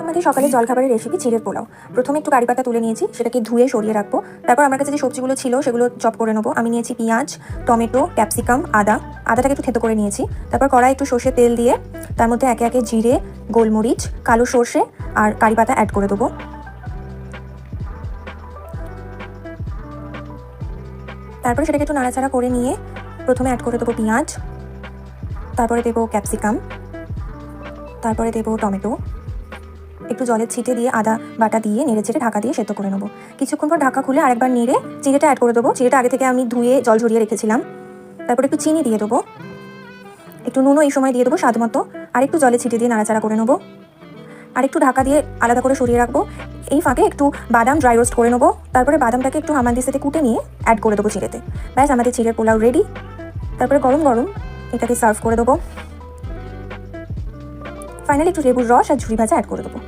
আমাদের সকালে জলখাবারের রেসিপি চিড়ের পোলাও। প্রথমে একটু কারি পাতা তুলে নিয়েছি, সেটাকে ধুয়ে সরিয়ে রাখবো। তারপর আমার কাছে যে সবজিগুলো ছিল সেগুলো চপ করে নেবো। আমি নিয়েছি পেঁয়াজ, টমেটো, ক্যাপসিকাম, আদাটাকে একটু থেতো করে নিয়েছি। তারপর কড়াই একটু সর্ষে তেল দিয়ে তার মধ্যে একে একে জিরে, গোলমরিচ, কালো সর্ষে আর কারি পাতা অ্যাড করে দেবো। তারপরে সেটাকে একটু নাড়াচাড়া করে নিয়ে প্রথমে অ্যাড করে দেবো পেঁয়াজ, তারপরে দেবো ক্যাপসিকাম, তারপরে দেবো টমেটো, একটু জলের ছিটে দিয়ে আদা বাটা দিয়ে নেড়ে চেড়ে ঢাকা দিয়ে সেদ্ধ করে নেবো। কিছুক্ষণ পর ঢাকা খুলে আরেকবার নেড়ে চিড়েটা অ্যাড করে দেবো। চিড়েটা আগে থেকে আমি ধুয়ে জল ঝরিয়ে রেখেছিলাম। তারপর একটু চিনি দিয়ে দেবো, একটু নুনও এই সময় দিয়ে দেবো স্বাদ মতো, আর একটু জলে ছিটে দিয়ে নাড়াচাড়া করে নেবো। আর একটু ঢাকা দিয়ে আলাদা করে সরিয়ে রাখবো। এই ফাঁকে একটু বাদাম ড্রাই রোস্ট করে নেবো। তারপরে বাদামটাকে একটু হামানদিস্তাতে কুটে নিয়ে অ্যাড করে দেবো চিড়েতে। ব্যাস, আমাদের চিড়ের পোলাও রেডি। তারপরে গরম গরম এটাকে সার্ভ করে দেবো। ফাইনালি একটু লেবুর রস আর ঝুরি ভাজা অ্যাড করে দেবো।